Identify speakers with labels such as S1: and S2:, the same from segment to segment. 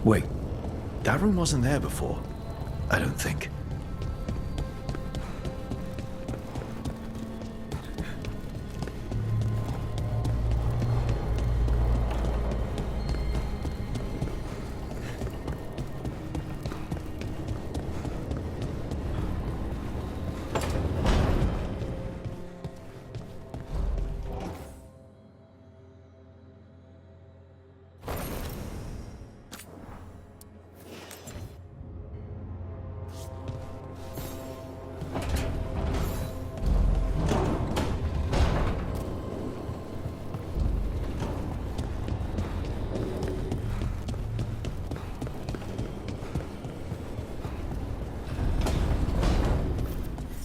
S1: Wait, that room wasn't there before. I don't think.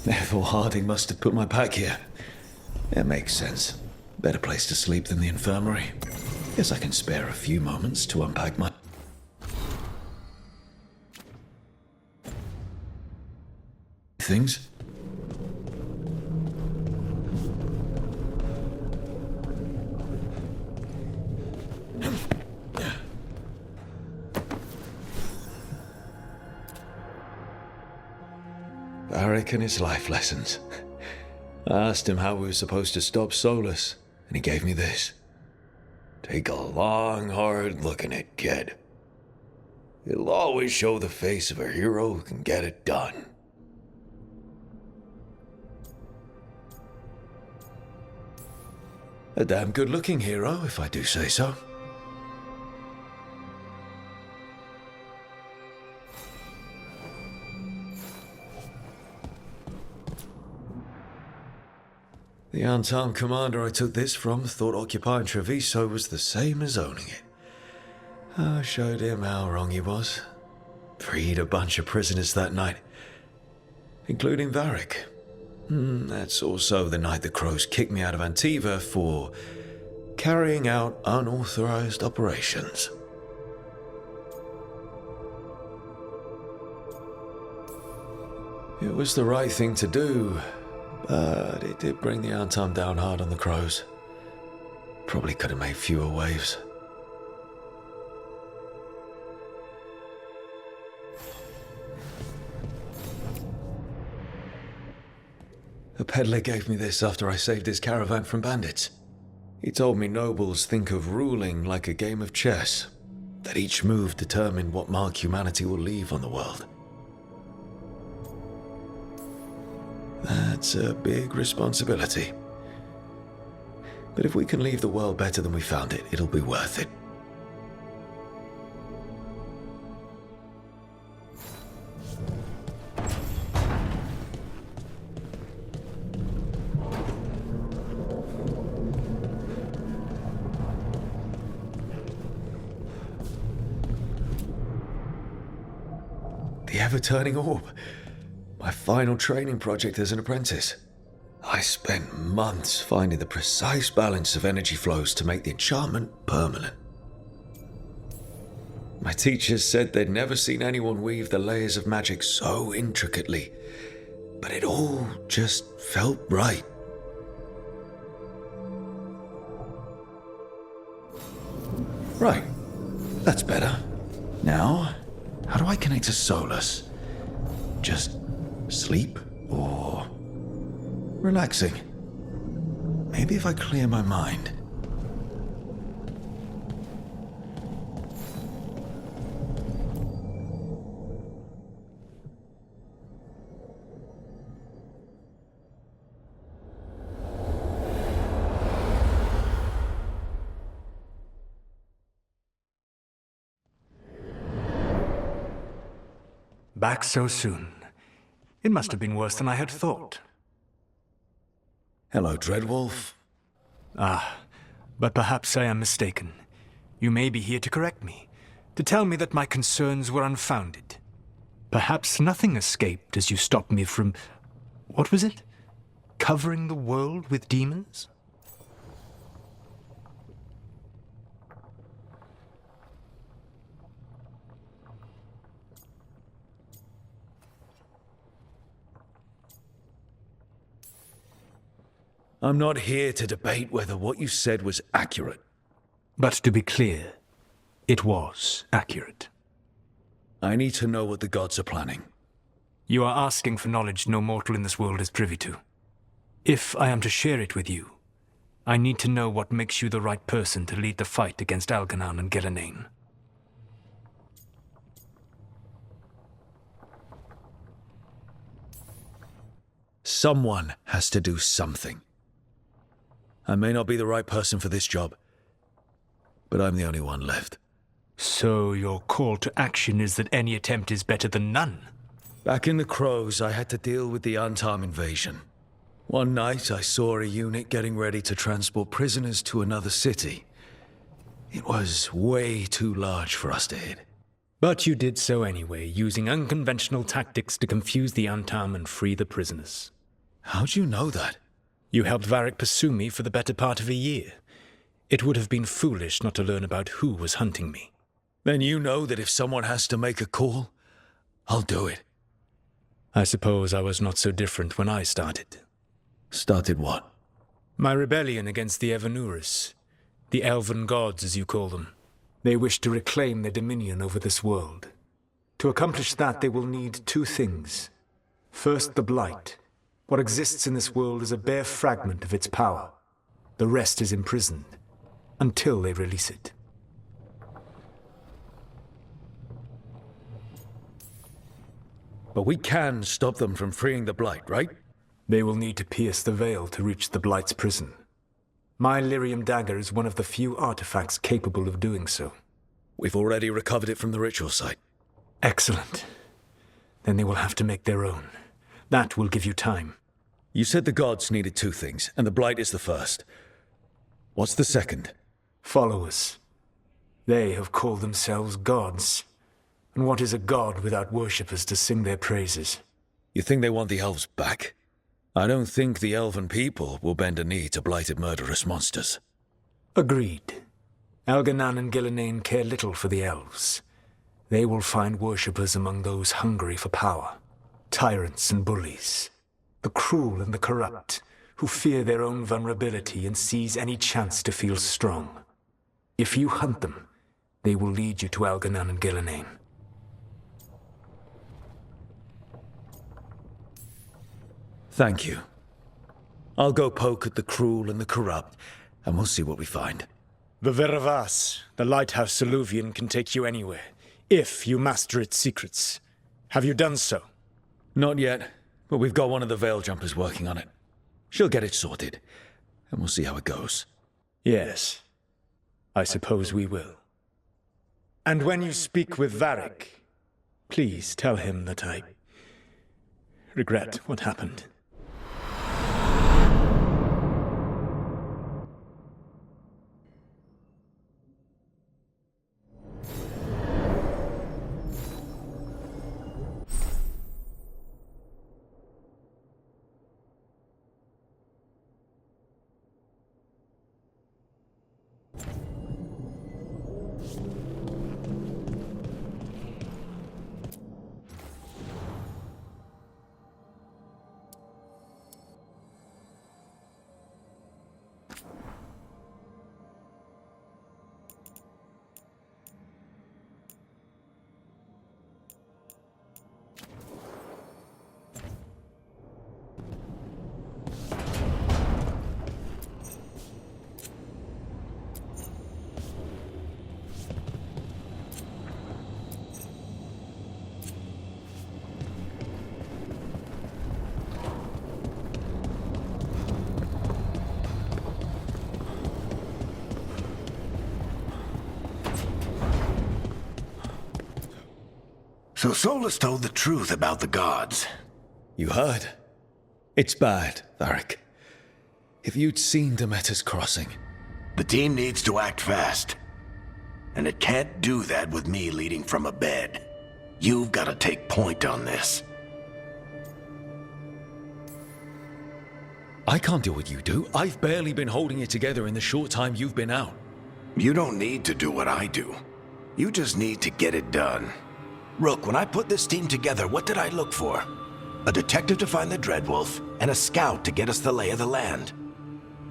S1: Therefore, Harding must have put my pack here. It makes sense. Better place to sleep than the infirmary. Guess I can spare a few moments to unpack my... things. Varric and his life lessons. I asked him how we were supposed to stop Solus, and he gave me this. Take a long, hard look at it, kid. It'll always show the face of a hero who can get it done. A damn good-looking hero, if I do say so. The unarmed commander I took this from thought occupying Treviso was the same as owning it. I showed him how wrong he was. Freed a bunch of prisoners that night, including Varric. That's also the night the Crows kicked me out of Antiva for carrying out unauthorized operations. It was the right thing to do, but it did bring the Antam down hard on the Crows. Probably could have made fewer waves. A peddler gave me this after I saved his caravan from bandits. He told me nobles think of ruling like a game of chess, that each move determined what mark humanity will leave on the world. That's a big responsibility. But if we can leave the world better than we found it, it'll be worth it. The ever-turning orb. My final training project as an apprentice. I spent months finding the precise balance of energy flows to make the enchantment permanent. My teachers said they'd never seen anyone weave the layers of magic so intricately, but it all just felt right. Right, that's better. Now, how do I connect to Solus? Just sleep or relaxing? Maybe if I clear my mind.
S2: Back so soon. It must have been worse than I had thought.
S1: Hello, Dreadwolf.
S2: But perhaps I am mistaken. You may be here to correct me, to tell me that my concerns were unfounded. Perhaps nothing escaped as you stopped me from... what was it? Covering the world with demons?
S1: I'm not here to debate whether what you said was accurate.
S2: But to be clear, it was accurate.
S1: I need to know what the gods are planning.
S2: You are asking for knowledge no mortal in this world is privy to. If I am to share it with you, I need to know what makes you the right person to lead the fight against Algernon and Gillenane.
S1: Someone has to do something. I may not be the right person for this job, but I'm the only one left.
S2: So your call to action is that any attempt is better than none?
S1: Back in the Crows, I had to deal with the Untarm invasion. One night, I saw a unit getting ready to transport prisoners to another city. It was way too large for us to hit.
S2: But you did so anyway, using unconventional tactics to confuse the Untarm and free the prisoners.
S1: How'd you know that?
S2: You helped Varric pursue me for the better part of a year. It would have been foolish not to learn about who was hunting me.
S1: Then you know that if someone has to make a call, I'll do it.
S2: I suppose I was not so different when I started.
S1: Started what?
S2: My rebellion against the Evanuris. The elven gods, as you call them. They wish to reclaim their dominion over this world. To accomplish that, they will need two things. First, the Blight. What exists in this world is a bare fragment of its power. The rest is imprisoned, until they release it.
S1: But we can stop them from freeing the Blight, right?
S2: They will need to pierce the veil to reach the Blight's prison. My Lyrium dagger is one of the few artifacts capable of doing so.
S1: We've already recovered it from the ritual site.
S2: Excellent. Then they will have to make their own. That will give you time.
S1: You said the gods needed two things, and the Blight is the first. What's the second?
S2: Followers. They have called themselves gods. And what is a god without worshippers to sing their praises?
S1: You think they want the elves back? I don't think the elven people will bend a knee to blighted murderous monsters.
S2: Agreed. Algernon and Gillenane care little for the elves. They will find worshippers among those hungry for power. Tyrants and bullies. The cruel and the corrupt, who fear their own vulnerability and seize any chance to feel strong. If you hunt them, they will lead you to Algernon and Gillenane.
S1: Thank you. I'll go poke at the cruel and the corrupt, and we'll see what we find.
S2: The Veravas, the lighthouse Soluvian, can take you anywhere, if you master its secrets. Have you done so?
S1: Not yet, but we've got one of the Veil Jumpers working on it. She'll get it sorted, and we'll see how it goes.
S2: Yes, I suppose we will. And when you speak with Varric, please tell him that I regret what happened.
S3: So Solus told the truth about the gods.
S1: You heard? It's bad, Varric. If you'd seen Demeter's crossing...
S3: The team needs to act fast. And it can't do that with me leading from a bed. You've got to take point on this.
S1: I can't do what you do. I've barely been holding it together in the short time you've been out.
S3: You don't need to do what I do. You just need to get it done. Rook, when I put this team together, what did I look for? A detective to find the Dreadwolf, and a scout to get us the lay of the land.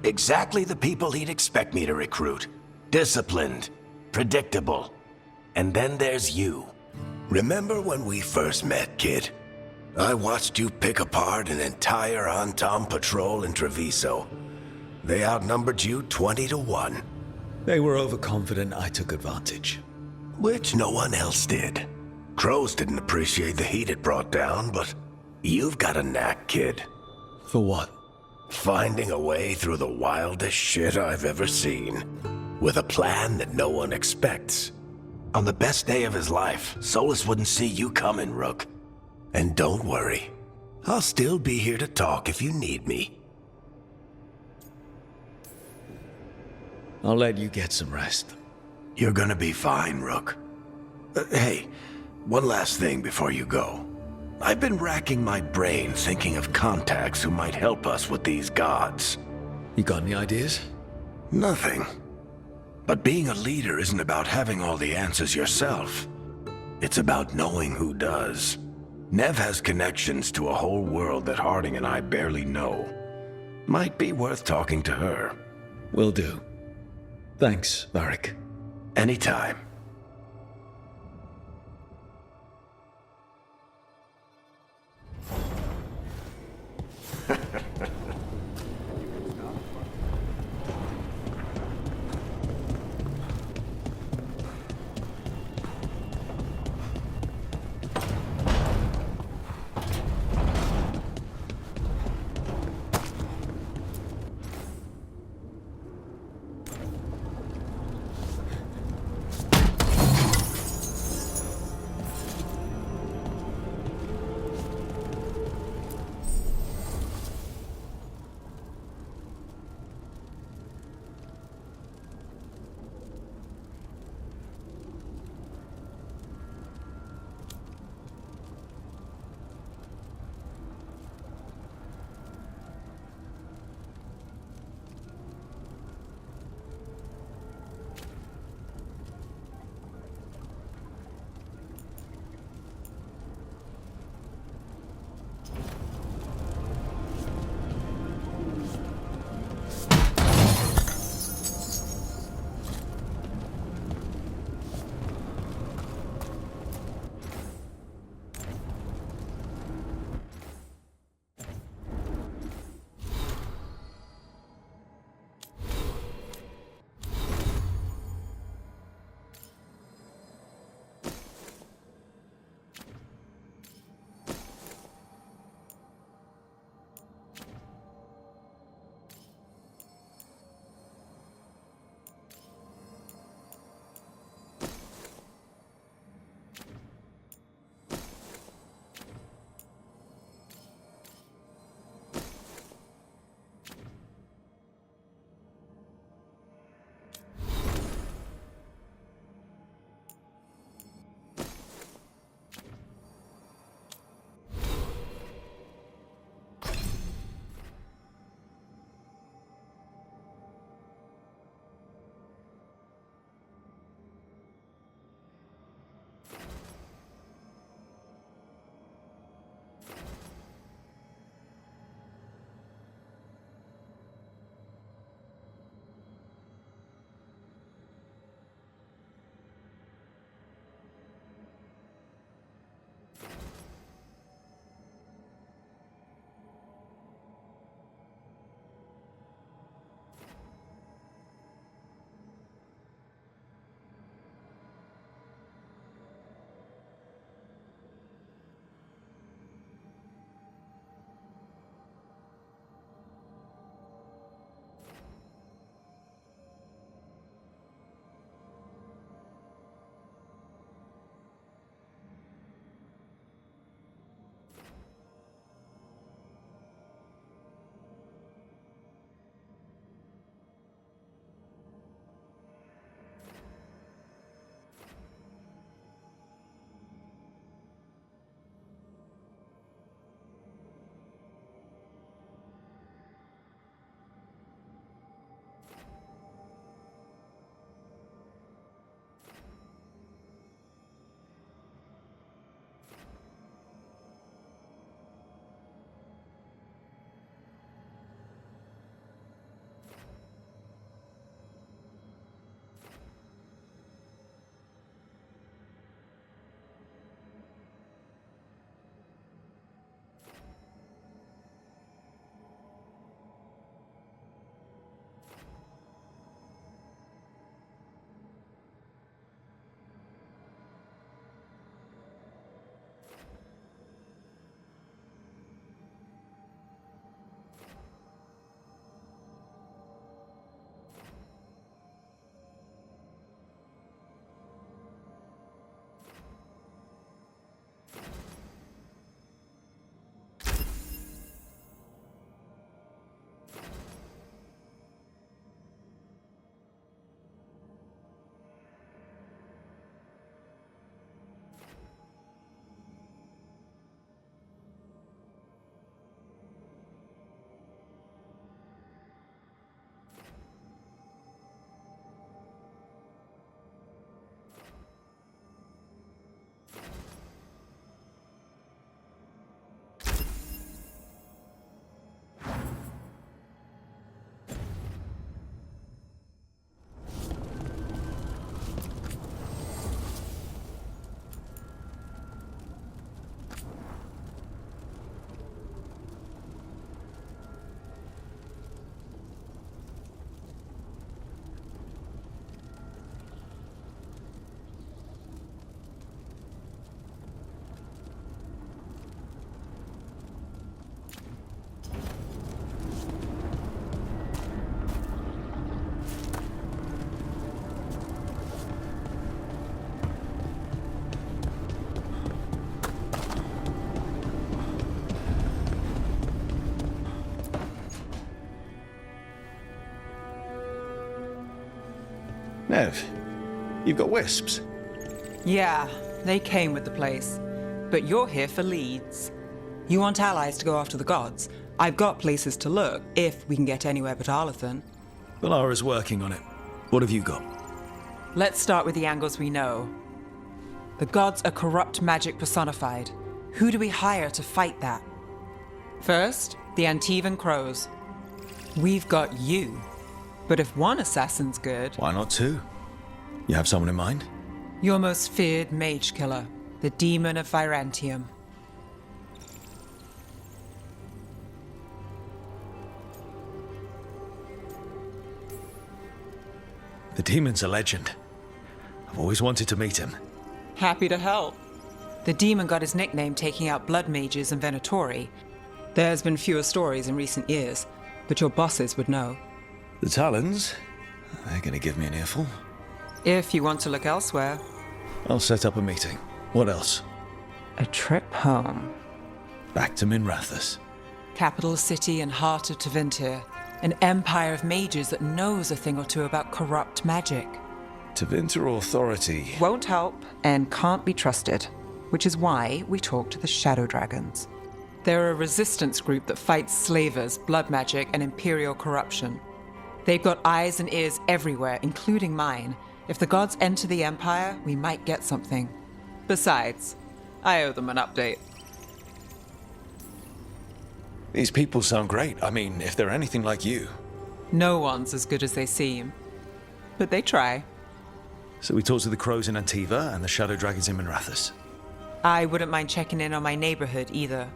S3: Exactly the people he'd expect me to recruit. Disciplined, predictable. And then there's you. Remember when we first met, kid? I watched you pick apart an entire Antom patrol in Treviso. They outnumbered you 20 to 1.
S1: They were overconfident I took advantage.
S3: Which no one else did. Crows didn't appreciate the heat it brought down, but you've got a knack, kid.
S1: For what?
S3: Finding a way through the wildest shit I've ever seen. With a plan that no one expects. On the best day of his life, Solus wouldn't see you coming, Rook. And don't worry. I'll still be here to talk if you need me.
S1: I'll let you get some rest.
S3: You're gonna be fine, Rook. Hey, one last thing before you go. I've been racking my brain thinking of contacts who might help us with these gods.
S1: You got any ideas?
S3: Nothing. But being a leader isn't about having all the answers yourself. It's about knowing who does. Nev has connections to a whole world that Harding and I barely know. Might be worth talking to her.
S1: Will do. Thanks, Varric.
S3: Anytime.
S1: Nev, you've got wisps.
S4: Yeah, they came with the place. But you're here for leads. You want allies to go after the gods? I've got places to look, if we can get anywhere but Arlathan.
S1: Valara's working on it. What have you got?
S4: Let's start with the angles we know. The gods are corrupt magic personified. Who do we hire to fight that? First, the Antivan Crows. We've got you. But if one assassin's good...
S1: Why not two? You have someone in mind?
S4: Your most feared mage killer, the Demon of Virantium.
S1: The demon's a legend. I've always wanted to meet him.
S4: Happy to help. The demon got his nickname taking out blood mages and Venatori. There's been fewer stories in recent years, but your bosses would know.
S1: The Talons? They're gonna give me an earful.
S4: If you want to look elsewhere.
S1: I'll set up a meeting. What else?
S4: A trip home.
S1: Back to Minrathous.
S4: Capital city and heart of Tevinter. An empire of mages that knows a thing or two about corrupt magic.
S1: Tevinter Authority.
S4: Won't help and can't be trusted, which is why we talk to the Shadow Dragons. They're a resistance group that fights slavers, blood magic, and imperial corruption. They've got eyes and ears everywhere, including mine. If the gods enter the Empire, we might get something. Besides, I owe them an update.
S1: These people sound great. I mean, if they're anything like you.
S4: No one's as good as they seem. But they try.
S1: So we talk to the Crows in Antiva and the Shadow Dragons in Minrathous.
S4: I wouldn't mind checking in on my neighborhood either.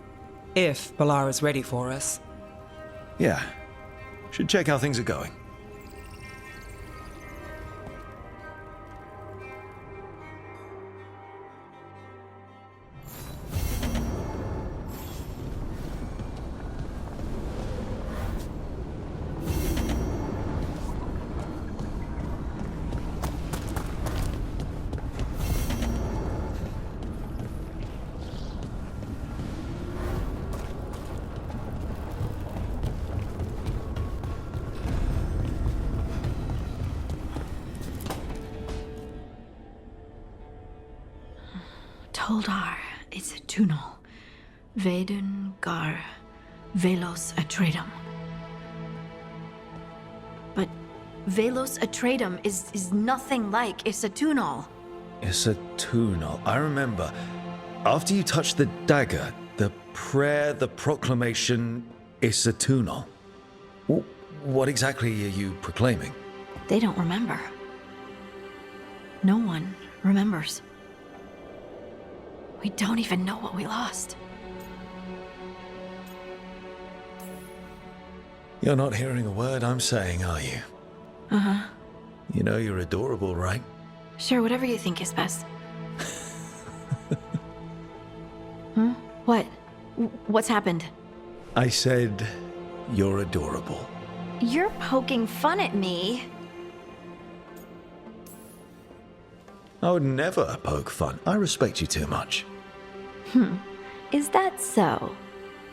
S4: If Balara's ready for us.
S1: Yeah. Should check how things are going.
S5: Toldar is a Tunal. Vedun Gar Velos Atredum. But Velos Atredum is nothing like Isatunal.
S1: Isatunal. I remember. After you touched the dagger, the prayer, the proclamation, Isatunal. What exactly are you proclaiming?
S5: They don't remember. No one remembers. We don't even know what we lost.
S1: You're not hearing a word I'm saying, are you?
S5: Uh-huh.
S1: You know you're adorable, right?
S5: Sure, whatever you think is best. Huh? What? What's happened?
S1: I said you're adorable.
S5: You're poking fun at me.
S1: I would never poke fun. I respect you too much.
S5: Is that so?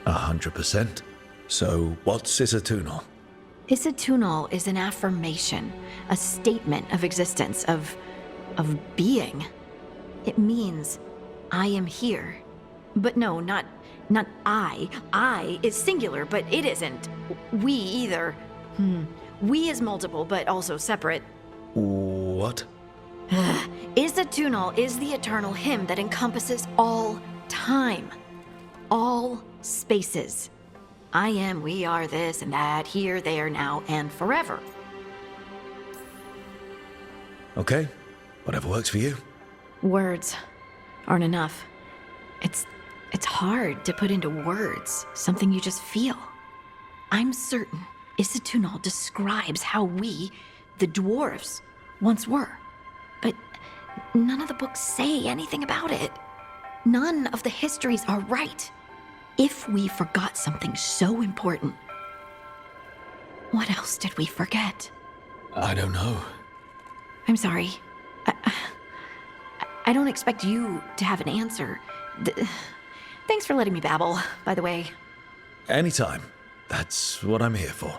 S1: 100%. So, what's Isatunal?
S5: Isatunal is an affirmation, a statement of existence, of being. It means, I am here. But no, not I. I is singular, but it isn't. We either. We is multiple, but also separate.
S1: What?
S5: Isatunal is the eternal hymn that encompasses all time. All spaces. I am, we are, this and that, here, there, now, and forever.
S1: Okay. Whatever works for you.
S5: Words aren't enough. It's hard to put into words something you just feel. I'm certain Isatunal describes how we, the dwarves, once were. But none of the books say anything about it. None of the histories are right. If we forgot something so important, what else did we forget?
S1: I don't know.
S5: I'm sorry. I don't expect you to have an answer. Thanks for letting me babble, by the way.
S1: Anytime. That's what I'm here for.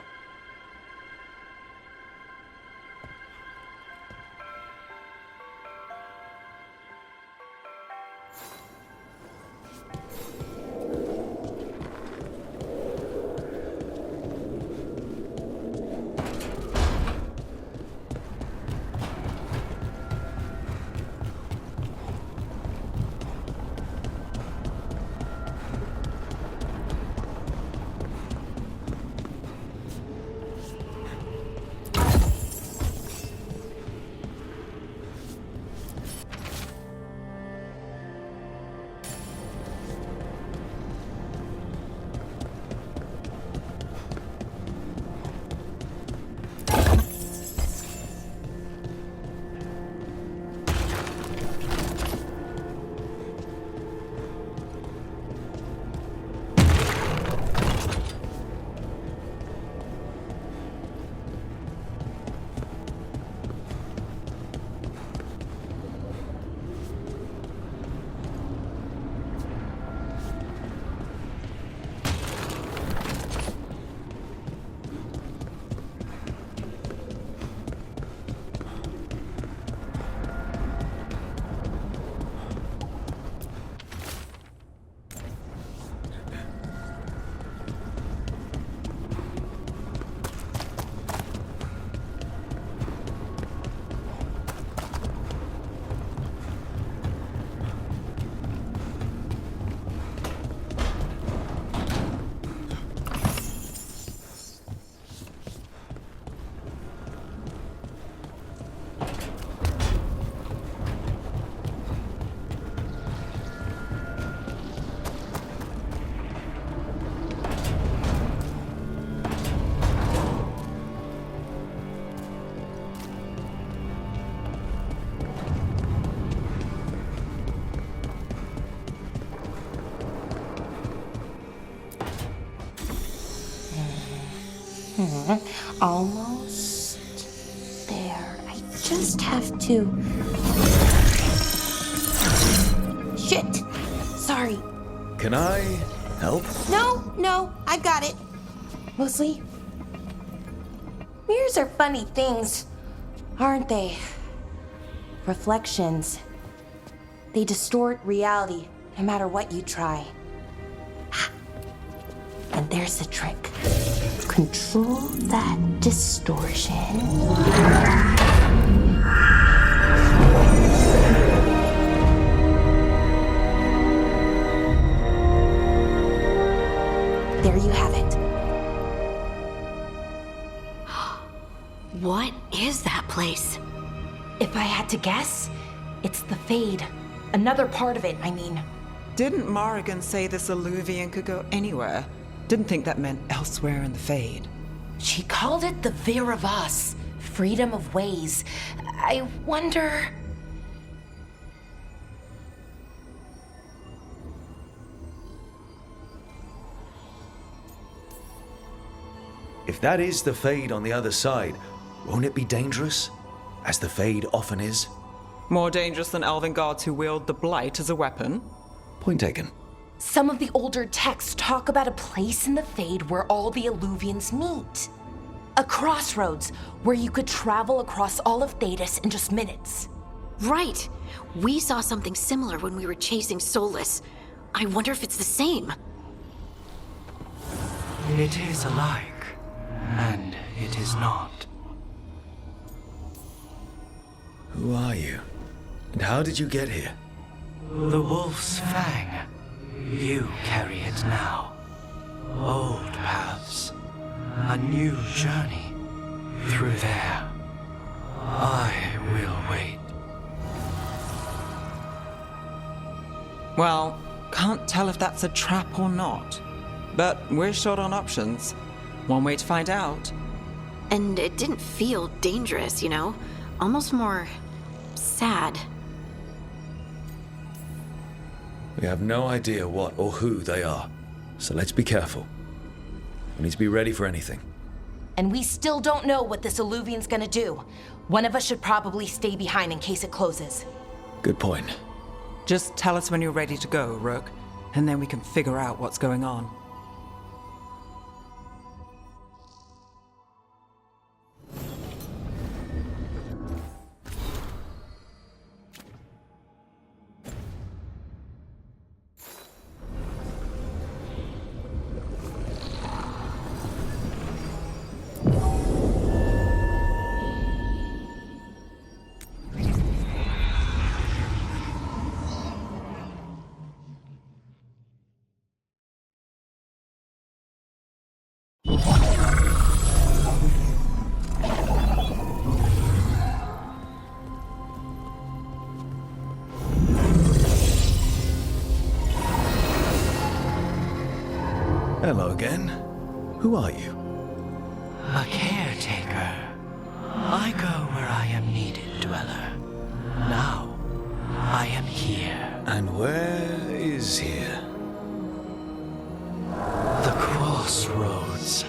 S6: Almost there. I just have to... Shit! Sorry.
S1: Can I help?
S6: No, I got it. Mostly, mirrors are funny things, aren't they? Reflections. They distort reality, no matter what you try. And there's the trick. Control that distortion. There you have it.
S5: What is that place?
S6: If I had to guess, it's the Fade. Another part of it, I mean.
S4: Didn't Morrigan say this Illuvian could go anywhere? Didn't think that meant elsewhere in the Fade.
S6: She called it the Vir of Us, freedom of ways. I wonder...
S1: If that is the Fade on the other side, won't it be dangerous? As the Fade often is?
S4: More dangerous than elven gods who wield the Blight as a weapon?
S1: Point taken.
S6: Some of the older texts talk about a place in the Fade where all the Illuvians meet. A crossroads where you could travel across all of Thedas in just minutes.
S5: Right. We saw something similar when we were chasing Solus. I wonder if it's the same.
S2: It is alike, and it is not.
S1: Who are you? And how did you get here?
S2: The Wolf's Fang. You carry it now. Old paths. A new journey. Through there. I will wait.
S4: Well, can't tell if that's a trap or not. But we're short on options. One way to find out.
S5: And it didn't feel dangerous, you know? Almost more sad.
S1: We have no idea what or who they are, so let's be careful. We need to be ready for anything.
S6: And we still don't know what this Illuvian's gonna do. One of us should probably stay behind in case it closes.
S1: Good point.
S4: Just tell us when you're ready to go, Rook, and then we can figure out what's going on.
S1: Hello again. Who are you?
S2: A caretaker. I go where I am needed, Dweller. Now, I am here.
S1: And where is here?
S2: The crossroads.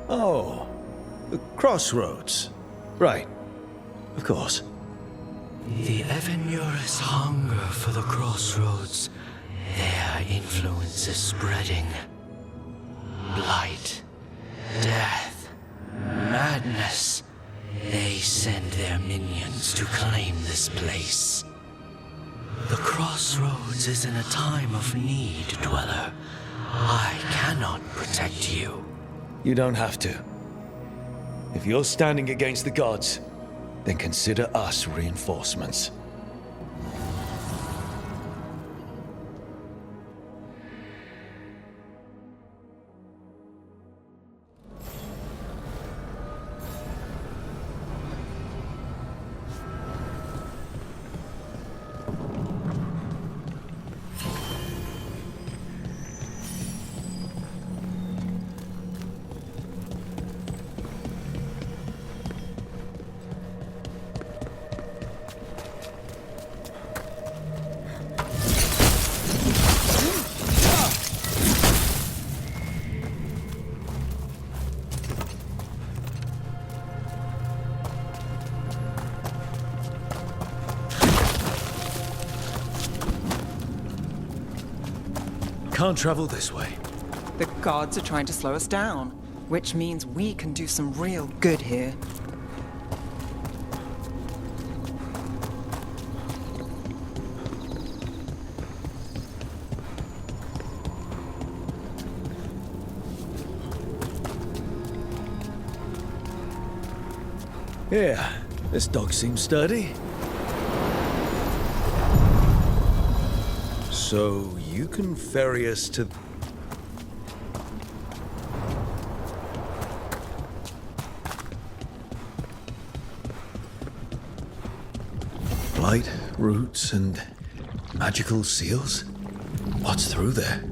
S1: Oh, the crossroads. Right. Of course.
S2: The Evenurus hunger for the crossroads. Their influence is spreading. Blight, death, madness. They send their minions to claim this place. The crossroads is in a time of need, Dweller. I cannot protect you.
S1: You don't have to. If you're standing against the gods, then consider us reinforcements. can't travel this way.
S4: The gods are trying to slow us down, which means we can do some real good here.
S1: Yeah, this dog seems sturdy. So you can ferry us to... Blight, roots, and magical seals? What's through there?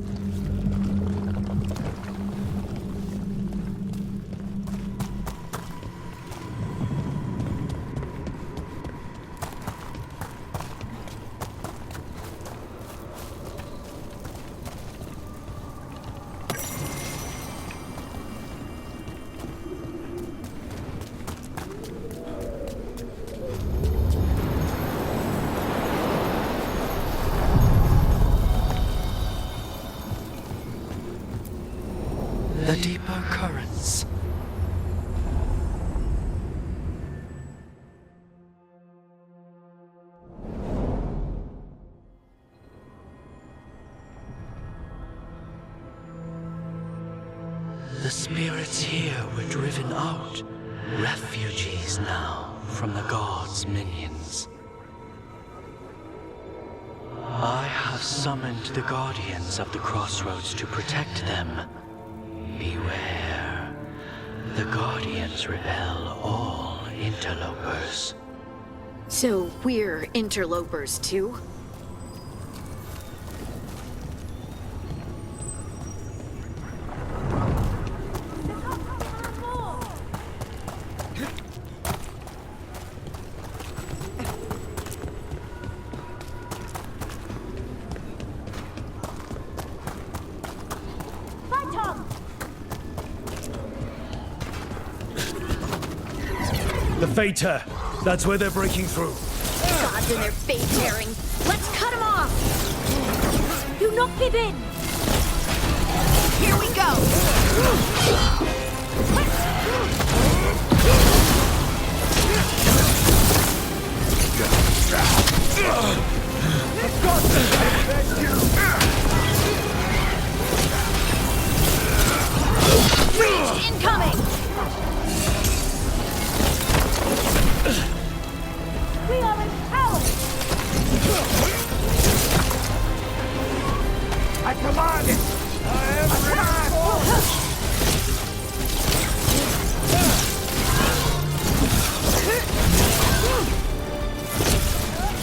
S7: The deeper currents. The spirits here were driven out, refugees now from the gods' minions. I have summoned the guardians of the crossroads to protect them. Beware. The Guardians repel all interlopers.
S5: So we're interlopers too?
S1: The Fater! That's where they're breaking through.
S5: Gods and their fate tearing. Let's cut them off! Do not give in! Here we go! Breach incoming! We are empowered!
S7: I command it! I am ready!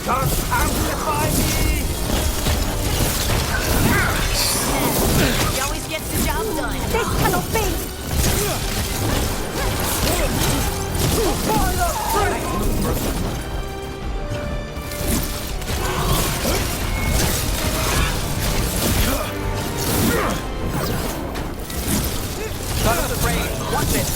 S7: Just amplify me!
S5: He always gets the job done. This cannot be!
S7: Son of the rain, watch it!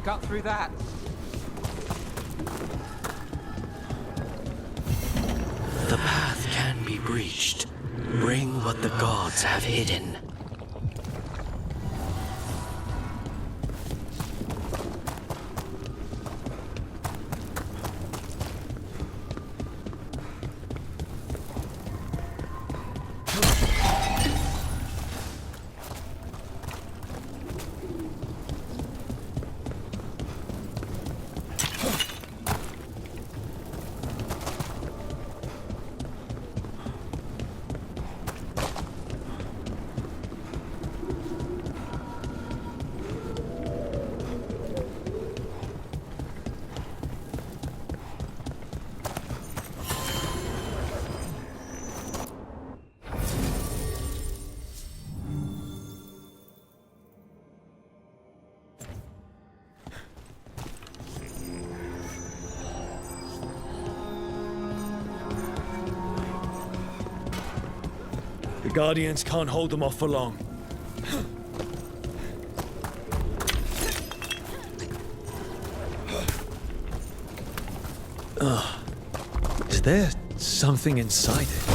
S4: Got through that.
S7: The path can be breached. Bring what the gods have hidden.
S1: The Guardians can't hold them off for long. Is there something inside it?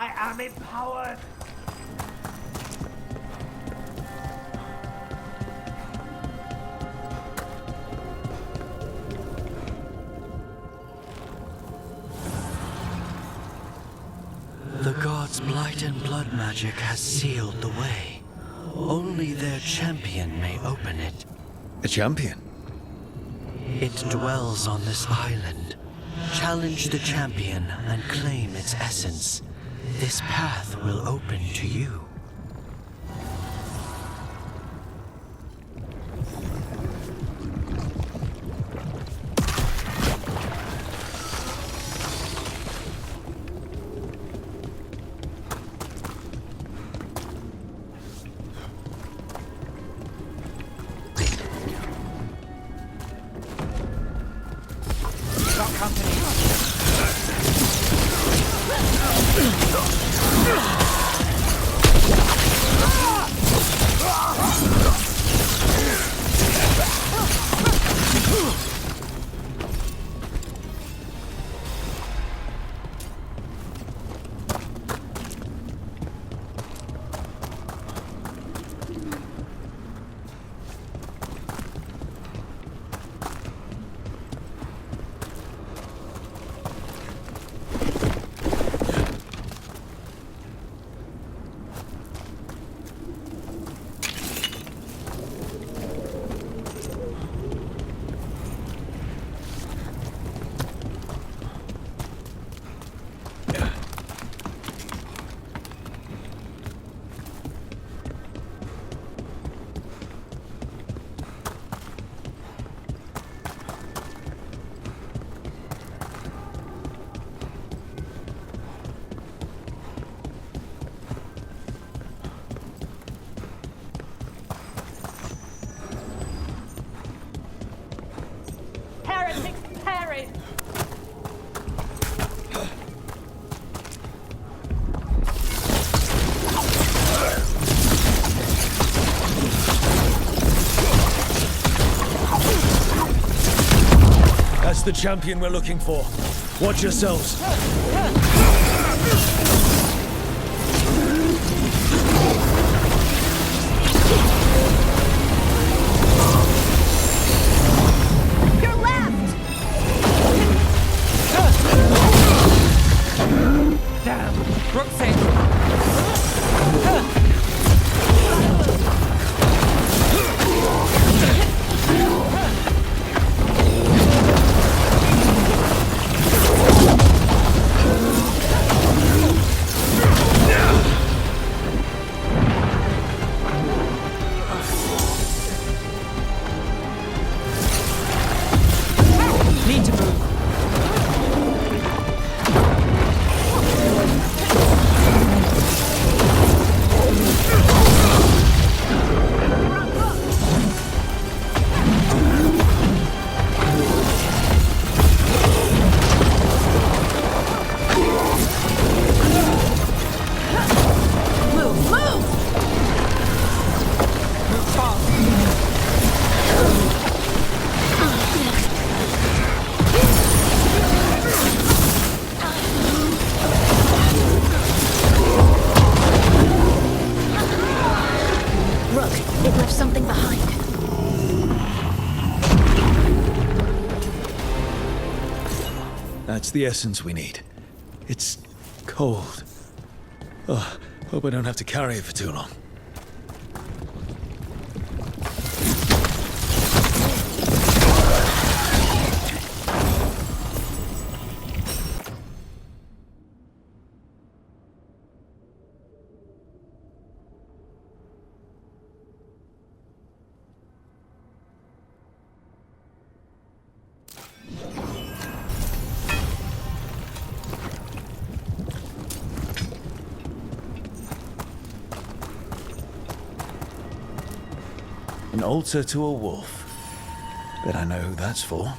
S8: I am empowered!
S7: The gods' blight and blood magic has sealed the way. Only their champion may open it.
S1: A champion?
S7: It dwells on this island. Challenge the champion and claim its essence. This path will open to you.
S8: Got company.
S9: Heretics perish!
S1: That's the champion we're looking for. Watch yourselves.
S9: Your left!
S4: Damn! Rook saved. Need to move. Move fast.
S1: That's the essence we need. It's cold. Oh, hope I don't have to carry it for too long. An altar to a wolf. Bet I know who that's for.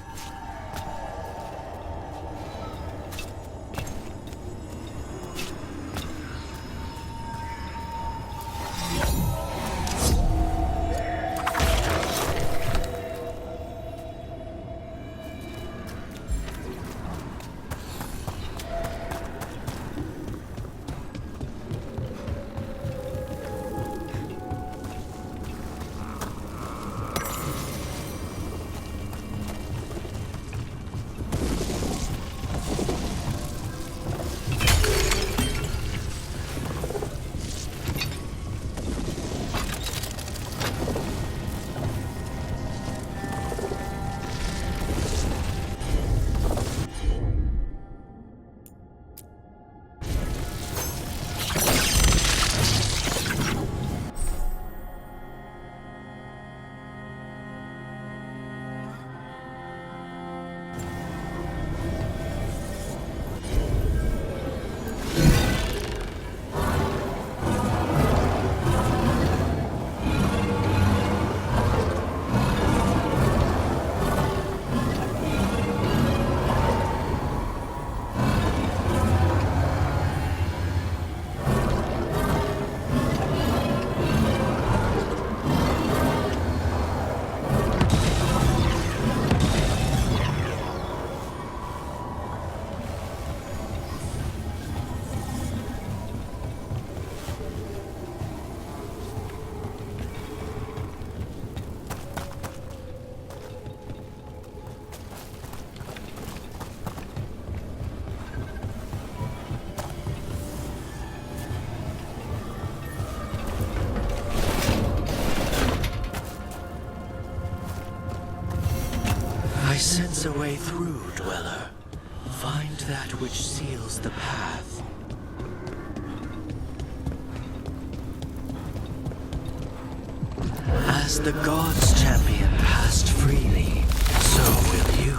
S7: Sense a way through, Dweller. Find that which seals the path. As the God's champion passed freely, so will you.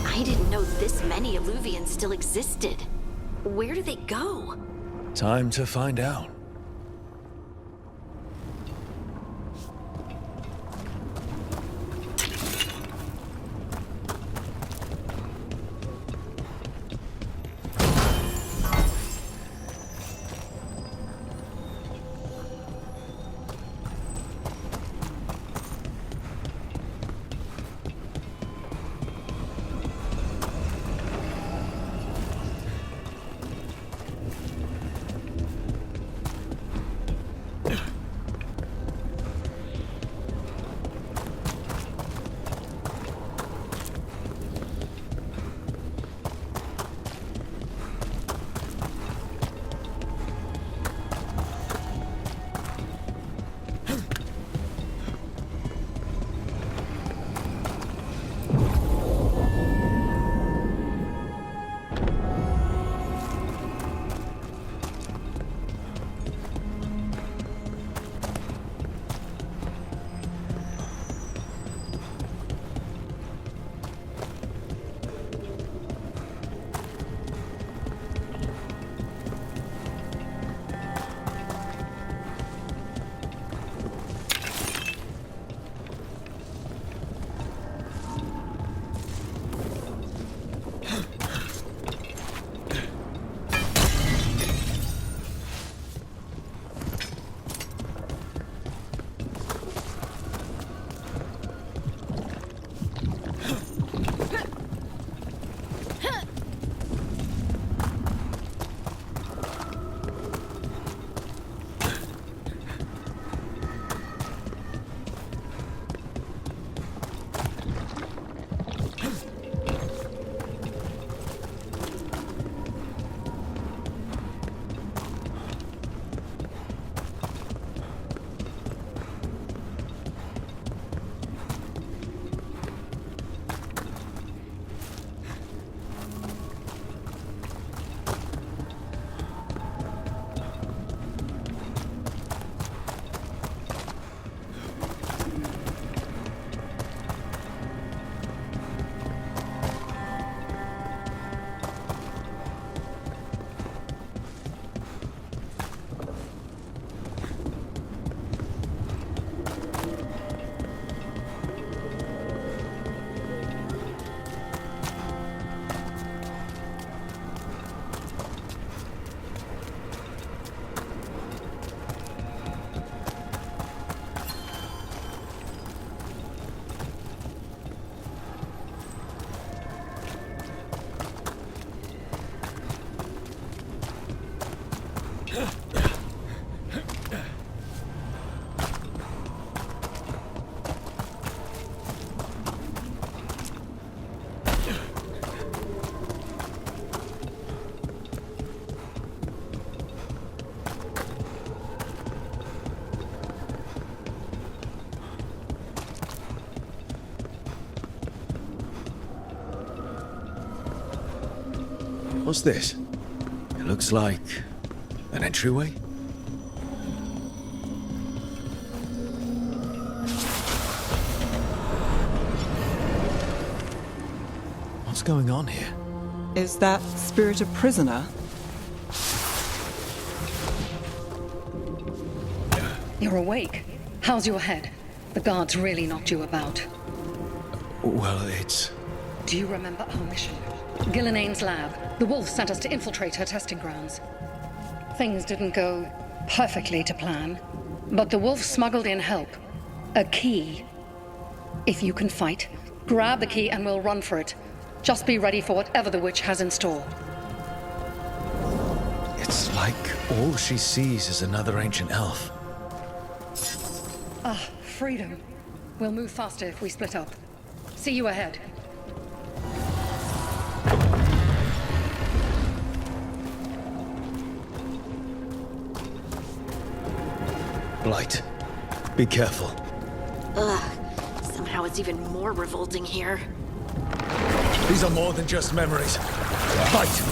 S5: I didn't know this many Illuvians still existed. Where do they go?
S1: Time to find out. What's this? It looks like an entryway? What's going on here?
S4: Is that spirit a prisoner?
S10: You're awake. How's your head? The guards really knocked you about.
S1: Well, it's...
S10: Do you remember our mission? Gillinane's lab. The wolf sent us to infiltrate her testing grounds. Things didn't go perfectly to plan, but the wolf smuggled in help. A key. If you can fight, grab the key and we'll run for it. Just be ready for whatever the witch has in store.
S1: It's like all she sees is another ancient elf.
S10: Ah, freedom. We'll move faster if we split up. See you ahead.
S1: Blight, be careful.
S5: Ugh. Somehow it's even more revolting here.
S1: These are more than just memories. Fight!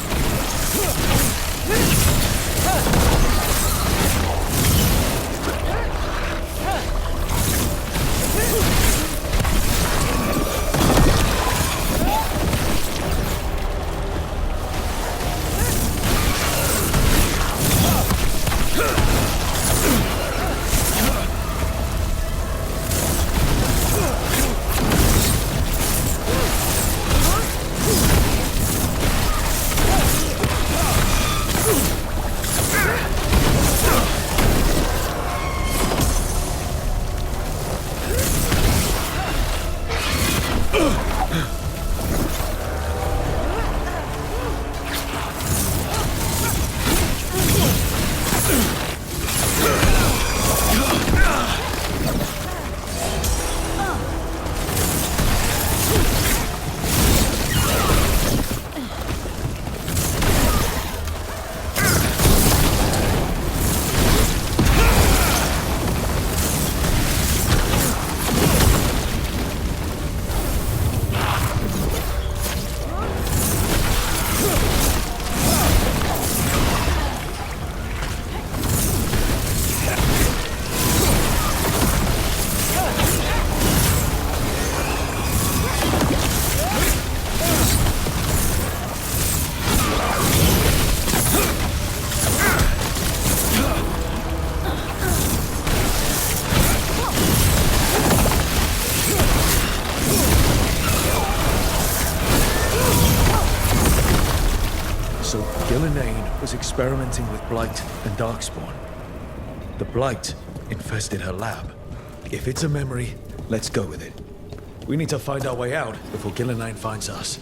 S1: Gillinane was experimenting with Blight and Darkspawn. The Blight infested her lab. If it's a memory, let's go with it. We need to find our way out before Gillinane finds us.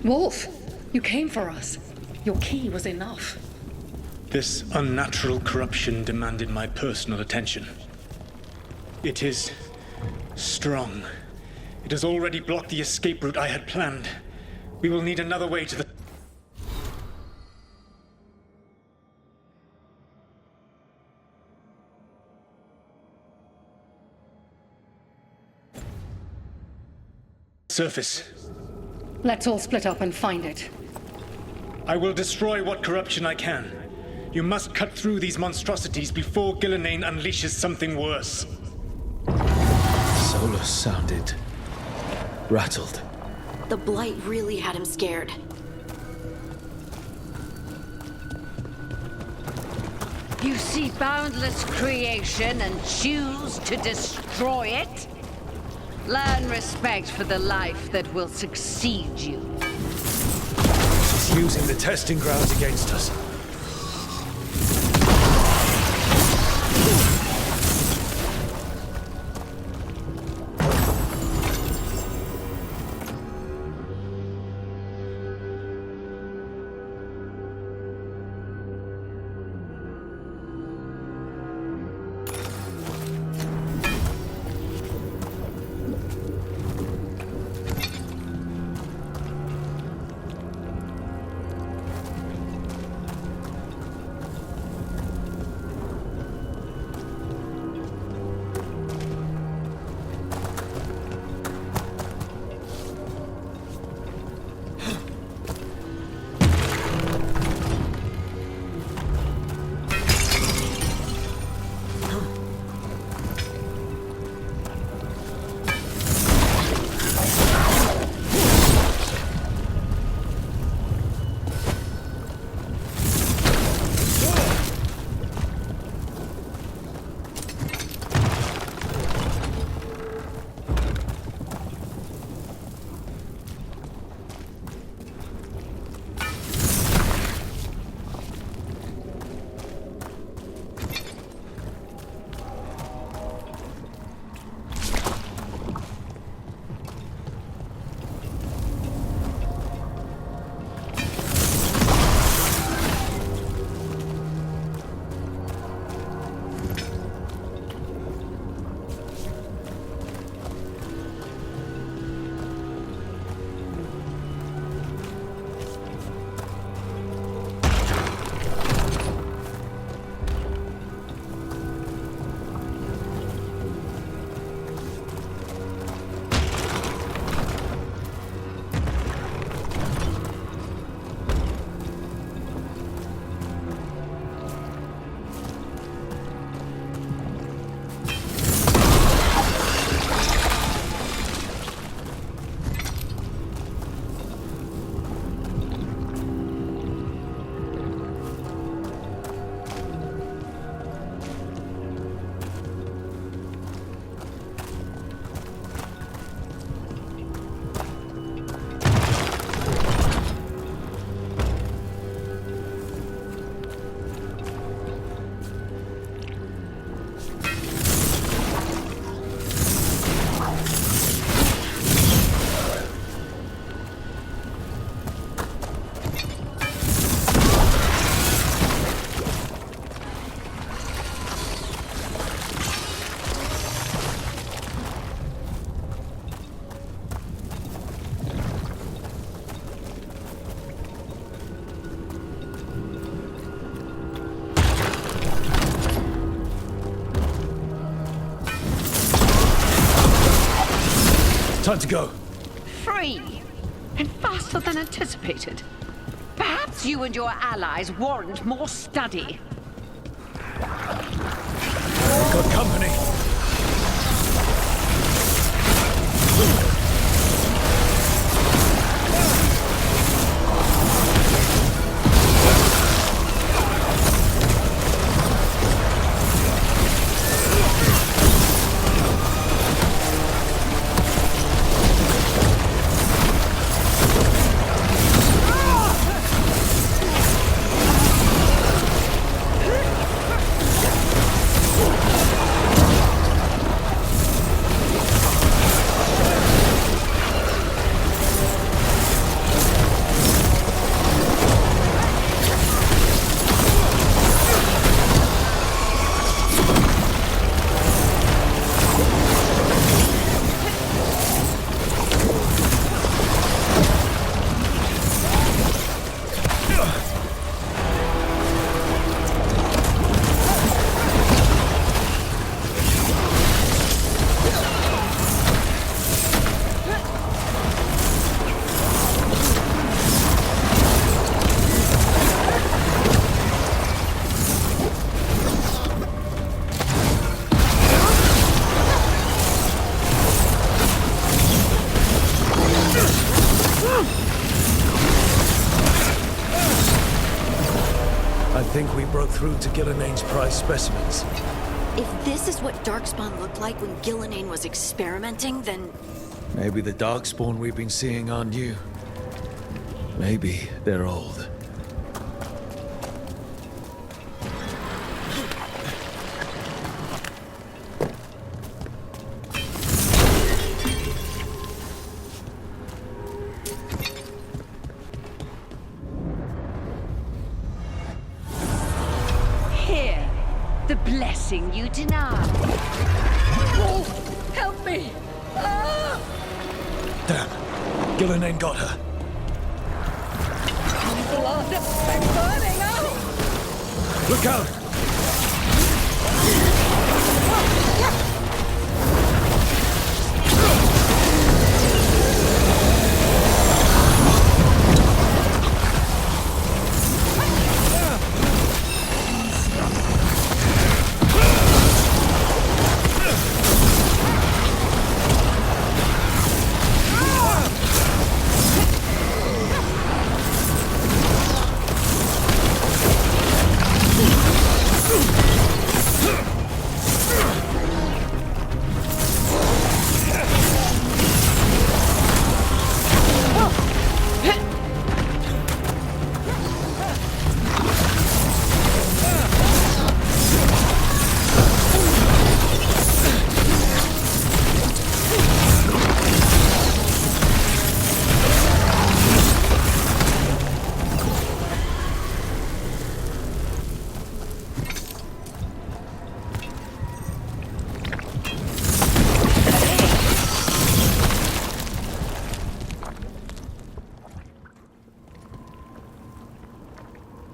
S10: Wolf, you came for us. Your key was enough.
S2: This unnatural corruption demanded my personal attention. It is strong. It has already blocked the escape route I had planned. We will need another way to the... surface.
S10: Let's all split up and find it.
S2: I will destroy what corruption I can. You must cut through these monstrosities before Gillinane unleashes something worse.
S1: Solus sounded rattled.
S5: The Blight really had him scared.
S9: You see boundless creation and choose to destroy it? Learn respect for the life that will succeed you.
S1: She's using the testing grounds against us. Time to go.
S9: Free! And faster than anticipated. Perhaps you and your allies warrant more study.
S1: Got company. I think we broke through to Gillinane's prize specimens.
S5: If this is what Darkspawn looked like when Gillinane was experimenting, then
S1: Maybe the Darkspawn we've been seeing are new. Maybe they're old.
S9: Here, the blessing you denied.
S10: Wolf, help me! Ah!
S1: Damn. Gillinane got her.
S10: Blood! I'm burning out!
S1: Look out!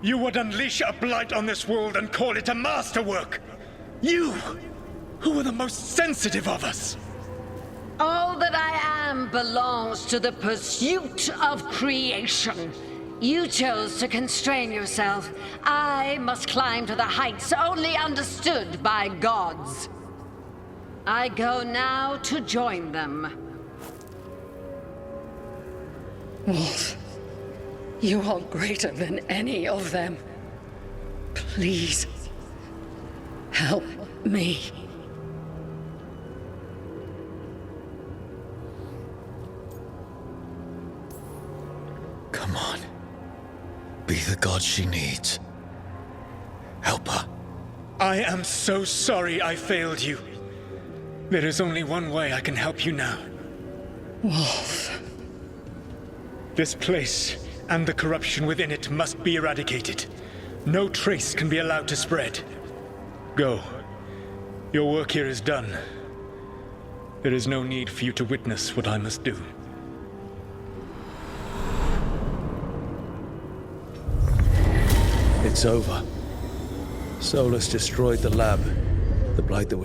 S11: You would unleash a blight on this world and call it a masterwork! You, who were the most sensitive of us!
S9: All that I am belongs to the pursuit of creation. You chose to constrain yourself. I must climb to the heights only understood by gods. I go now to join them.
S10: Wolf, you are greater than any of them. Please, help me.
S1: Come on. Be the god she needs. Help her.
S11: I am so sorry I failed you. There is only one way I can help you now.
S10: Wolf.
S11: This place and the corruption within it must be eradicated. No trace can be allowed to spread. Go. Your work here is done. There is no need for you to witness what I must do.
S1: It's over. Solus destroyed the lab. The blight that was